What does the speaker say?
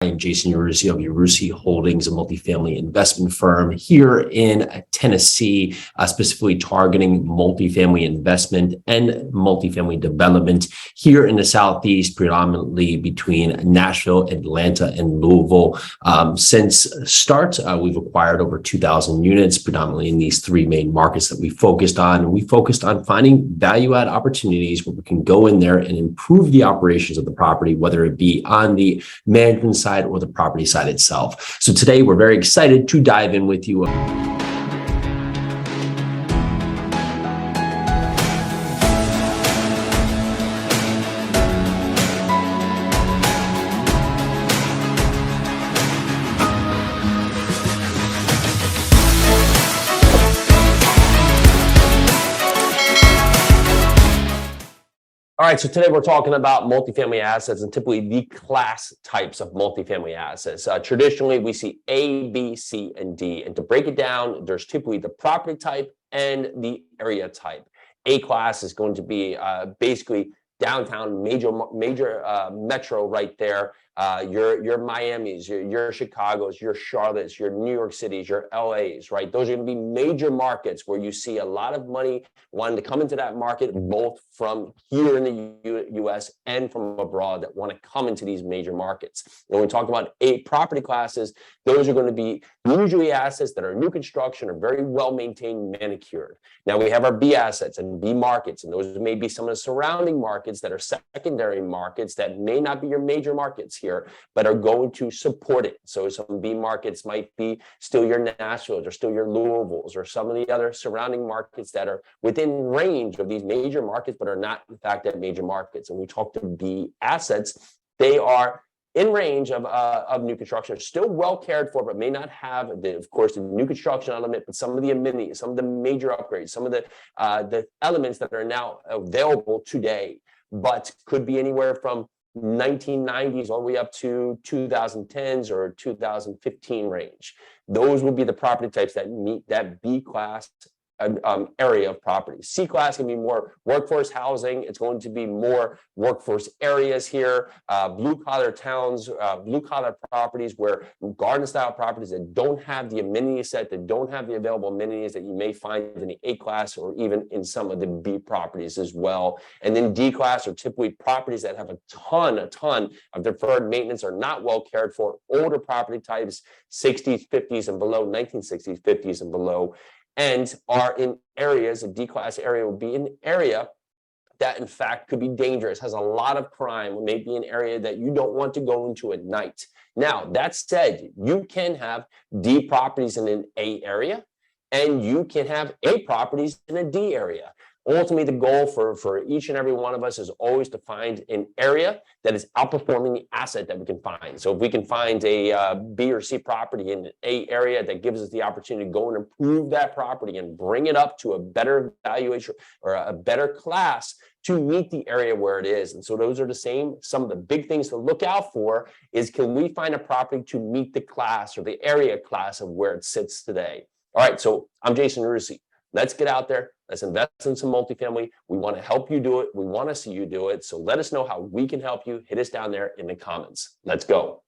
I am Jason Yarusi of Yarusi Holdings, a multifamily investment firm here in Tennessee, specifically targeting multifamily investment and multifamily development here in the Southeast, predominantly between Nashville, Atlanta, and Louisville. Since start, we've acquired over 2,000 units, predominantly in these three main markets that we focused on. And we focused on finding value-add opportunities where we can go in there and improve the operations of the property, whether it be on the management side or the property side itself. So today we're very excited to dive in with you. All right, so today we're talking about multifamily assets and typically the class types of multifamily assets. Traditionally, we see A, B, C, and D. And to break it down, there's typically the property type and the area type. A class is going to be basically downtown, major metro right there. Your Miamis, your Chicagos, your Charlottes, your New York Cities, your LAs, right? Those are going to be major markets where you see a lot of money wanting to come into that market, both from here in the U.S. and from abroad that want to come into these major markets. When we talk about A property classes, those are going to be usually assets that are new construction or very well maintained, manicured. Now we have our B assets and B markets, and those may be some of the surrounding markets that are secondary markets that may not be your major markets here, but are going to support it. So some B markets might be still your Nashvilles or still your Louisvilles or some of the other surrounding markets that are within range of these major markets, but are not in fact at major markets. And we talk to B assets, they are in range of new construction, are still well cared for, but may not have, of course, the new construction element, but some of the amenities, some of the major upgrades, some of the elements that are now available today, but could be anywhere from 1990s all the way up to 2010s or 2015 range. Those would be the property types that meet that B class area of property. C class can be more workforce housing. It's going to be more workforce areas here, blue collar towns, blue collar properties where garden style properties that don't have the amenity set, that don't have the available amenities that you may find in the A class or even in some of the B properties as well. And then D class are typically properties that have a ton of deferred maintenance, are not well cared for, older property types, 60s, 50s and below, 1960s, 50s and below, and are in areas, a D-class area would be an area that in fact could be dangerous, has a lot of crime, may be an area that you don't want to go into at night. Now, that said, you can have D properties in an A area, and you can have A properties in a D area. Ultimately, the goal for each and every one of us is always to find an area that is outperforming the asset that we can find. So if we can find a B or C property in an A area that gives us the opportunity to go and improve that property and bring it up to a better valuation or a better class to meet the area where it is. And so those are the same. Some of the big things to look out for is, can we find a property to meet the class or the area class of where it sits today? All right, so I'm Jason Yarusi. Let's get out there. Let's invest in some multifamily. We want to help you do it. We want to see you do it. So let us know how we can help you. Hit us down there in the comments. Let's go.